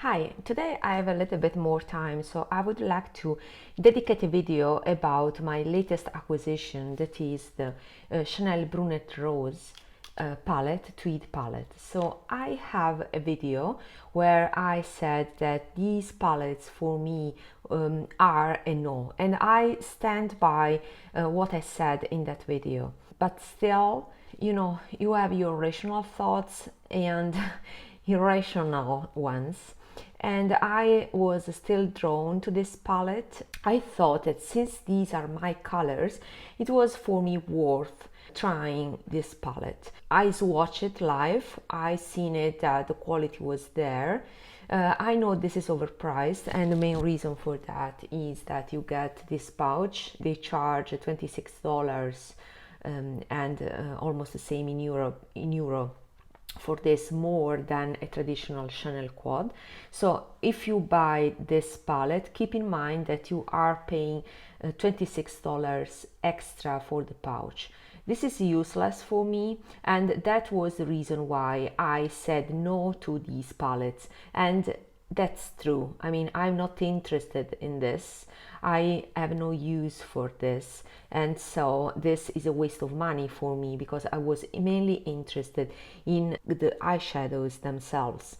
Hi, today I have a little bit more time, so I would like to dedicate a video about my latest acquisition, that is the Chanel Brunette Rose palette, tweed palette. So I have a video where I said that these palettes for me are a no, and I stand by what I said in that video. But still, you have your rational thoughts and irrational ones, and I was still drawn to this palette. I thought that since these are my colors, it was for me worth trying this palette. I swatched it live, I seen it that the quality was there. I know this is overpriced, and the main reason for that is that you get this pouch. They charge $26 and almost the same in euro for this, more than a traditional Chanel quad. So if you buy this palette, keep in mind that you are paying $26 extra for the pouch. This is useless for me, and that was the reason why I said no to these palettes. And that's true. I mean, I'm not interested in this. I have no use for this, and so this is a waste of money for me because I was mainly interested in the eyeshadows themselves.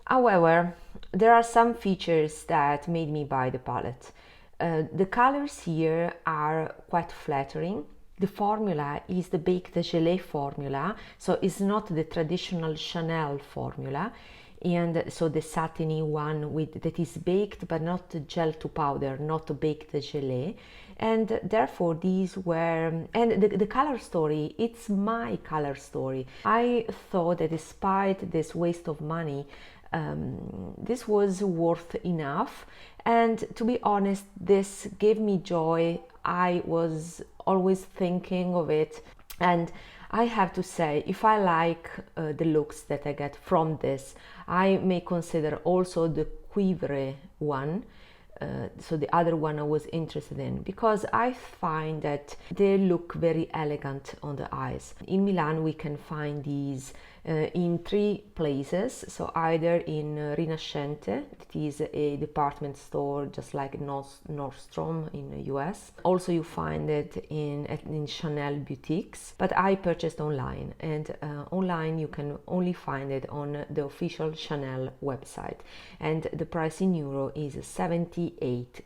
However, there are some features that made me buy the palette. The colors here are quite flattering. The formula is the Baked Gelée formula, so it's not the traditional Chanel formula, and so the satiny one that is baked but not gel to powder, not baked gelée. And therefore these were, and the color story, it's my color story. I thought that despite this waste of money, this was worth enough, and to be honest, this gave me joy. I was always thinking of it, and I have to say, if I like the looks that I get from this, I may consider also the Cuivre one, so the other one I was interested in, because I find that they look very elegant on the eyes. In Milan we can find these in three places, so either in Rinascente, that is a department store just like Nordstrom in the US. Also you find it in Chanel boutiques, but I purchased online, and online you can only find it on the official Chanel website, and the price in euro is 78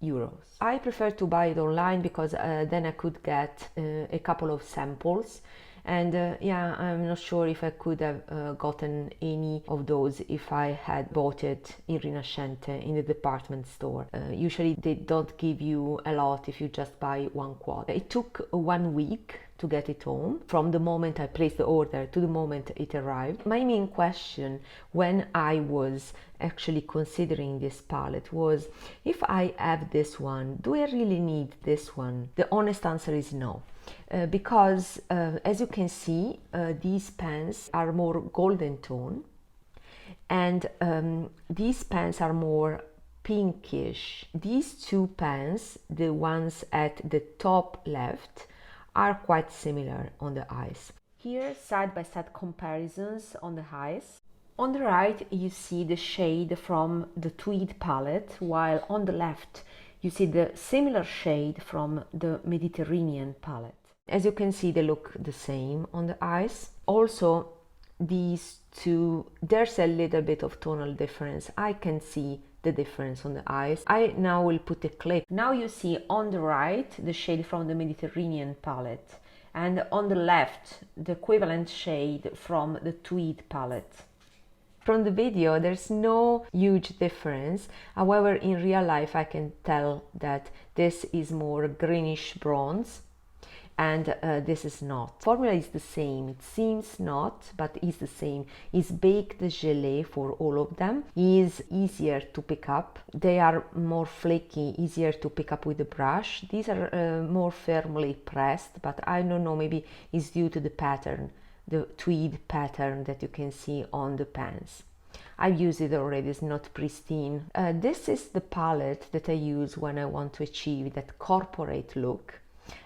euros. I prefer to buy it online because then I could get a couple of samples, and yeah, I'm not sure if I could have gotten any of those if I had bought it in Rinascente in the department store. Usually they don't give you a lot if you just buy one quad. It took 1 week to get it home, from the moment I placed the order to the moment it arrived. My main question when I was actually considering this palette was, if I have this one, do I really need this one? The honest answer is no. Because as you can see, these pens are more golden tone, and these pens are more pinkish. These two pens, the ones at the top left, are quite similar on the eyes. Here, side-by-side comparisons on the eyes. On the right you see the shade from the Tweed palette, while on the left you see the similar shade from the Mediterranean palette. As you can see, they look the same on the eyes. Also, these two, there's a little bit of tonal difference. I can see the difference on the eyes. I now will put a clip. Now you see on the right the shade from the Mediterranean palette, and on the left the equivalent shade from the Tweed palette. From the video there's no huge difference, however in real life I can tell that this is more greenish bronze and this is not. Formula is the same, it seems not, but is the same. Is baked gelée for all of them, is easier to pick up. They are more flaky, easier to pick up with the brush. These are more firmly pressed, but I don't know, maybe it's due to the pattern, the tweed pattern that you can see on the pens. I've used it already, it's not pristine. This is the palette that I use when I want to achieve that corporate look.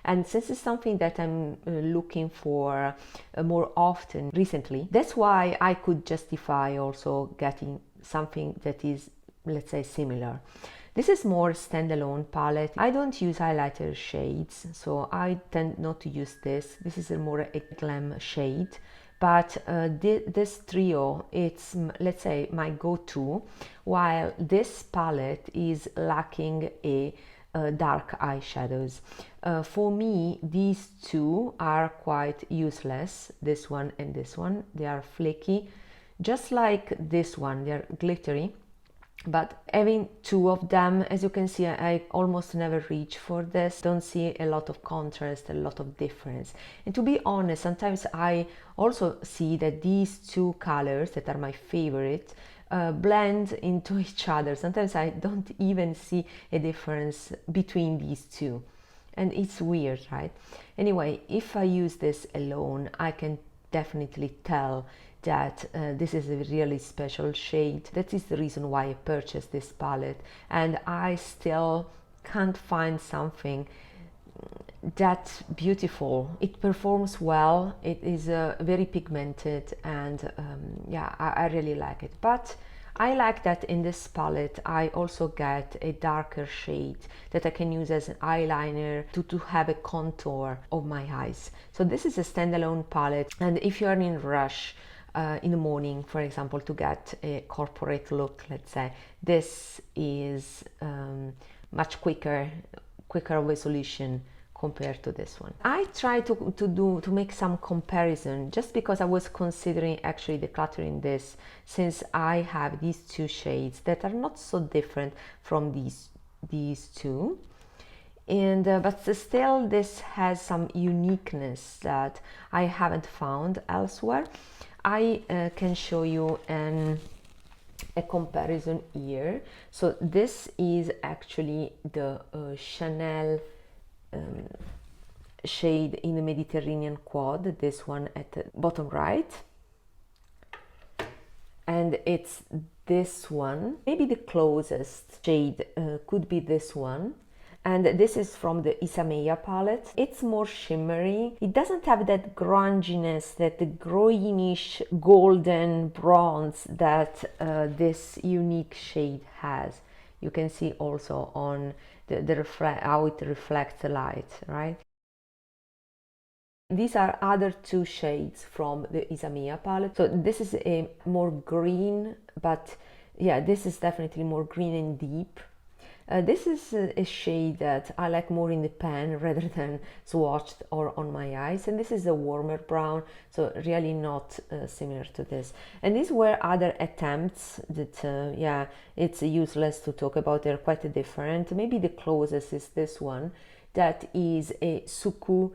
And since it's something that I'm looking for more often recently, that's why I could justify also getting something that is, let's say, similar. This is more standalone palette. I don't use highlighter shades, so I tend not to use this. This is a more a glam shade, but this trio, it's, let's say, my go-to, while this palette is lacking a dark eyeshadows. For me, these two are quite useless, this one and this one. They are flaky, just like this one, they're glittery. But having two of them, as you can see, I almost never reach for this. Don't see a lot of contrast, a lot of difference. And to be honest, sometimes I also see that these two colors that are my favorite blend into each other. Sometimes I don't even see a difference between these two. And it's weird, right? Anyway, if I use this alone, I can definitely tell that this is a really special shade. That is the reason why I purchased this palette, and I still can't find something that beautiful. It performs well, it is very pigmented, and yeah, I really like it. But I like that in this palette I also get a darker shade that I can use as an eyeliner to have a contour of my eyes. So this is a standalone palette, and if you are in a rush in the morning, for example, to get a corporate look, let's say, this is much quicker resolution compared to this one. I try to make some comparison, just because I was considering actually decluttering this, since I have these two shades that are not so different from these two, and but still this has some uniqueness that I haven't found elsewhere. I can show you a comparison here. So this is actually the Chanel shade in the Mediterranean quad, this one at the bottom right, and it's this one. Maybe the closest shade could be this one. And this is from the Isamaya palette. It's more shimmery. It doesn't have that grunginess, that the greenish golden bronze that this unique shade has. You can see also on how it reflects the light, right? These are other two shades from the Isamaya palette. So this is a more green, but yeah, this is definitely more green and deep. This is a shade that I like more in the pan rather than swatched or on my eyes, and this is a warmer brown, so really not similar to this. And these were other attempts that yeah, it's useless to talk about. They're quite different. Maybe the closest is this one, that is a Suqqu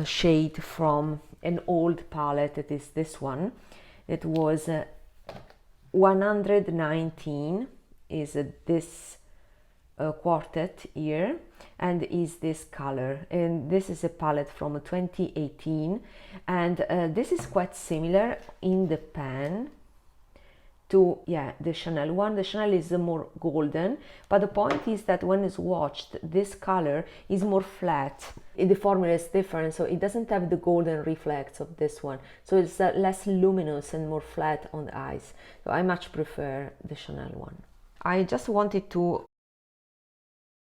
shade from an old palette. That is this one. It was 119 is this quartet here, and is this color, and this is a palette from 2018, and this is quite similar in the pan to, yeah, the Chanel one. The Chanel is more golden, but the point is that when it's swatched, this color is more flat. The formula is different, so it doesn't have the golden reflex of this one, so it's less luminous and more flat on the eyes. So I much prefer the Chanel one. I just wanted to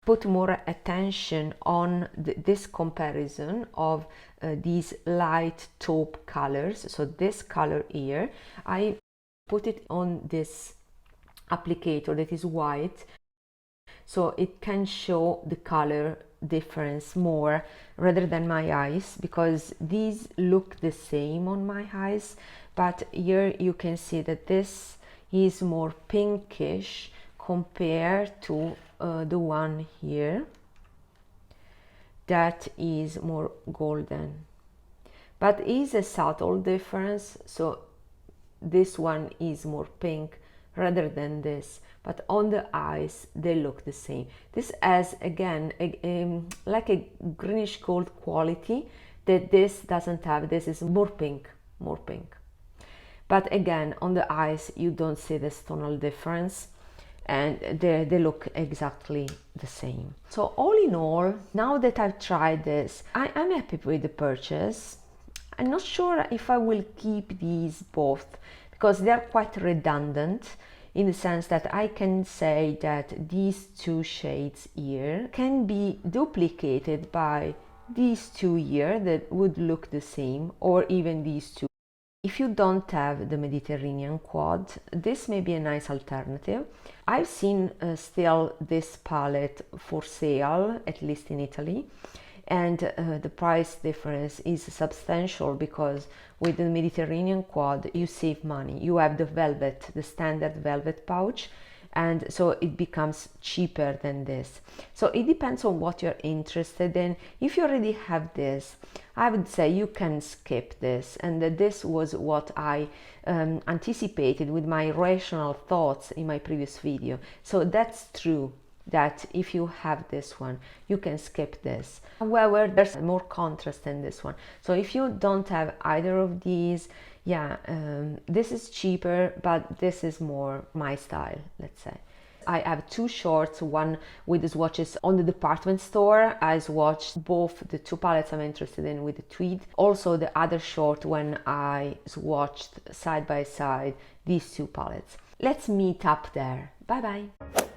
put more attention on this comparison of these light taupe colors. So this color here, I put it on this applicator that is white, so it can show the color difference more rather than my eyes, because these look the same on my eyes, but here you can see that this is more pinkish compared to the one here that is more golden, but is a subtle difference. So this one is more pink rather than this, but on the eyes they look the same. This has again like a greenish gold quality that this doesn't have. This is more pink, but again on the eyes you don't see this tonal difference, and they look exactly the same. So all in all, now that I've tried this, I'm happy with the purchase. I'm not sure if I will keep these both, because they're quite redundant. in the sense that I can say that these two shades here can be duplicated by these two here that would look the same, or even these two. If you don't have the Mediterranean quad, this may be a nice alternative. I've seen still this palette for sale, at least in Italy, and the price difference is substantial because with the Mediterranean quad you save money. You have the velvet, the standard velvet pouch, and so it becomes cheaper than this. So it depends on what you're interested in. If you already have this, I would say you can skip this, and this was what I anticipated with my rational thoughts in my previous video. So that's true, that if you have this one, you can skip this. However, there's more contrast in this one. So if you don't have either of these, yeah, this is cheaper, but this is more my style, let's say. I have two shorts, one with the swatches on the department store. I swatched both the two palettes I'm interested in with the tweed. Also the other short when I swatched side by side these two palettes. Let's meet up there. Bye bye.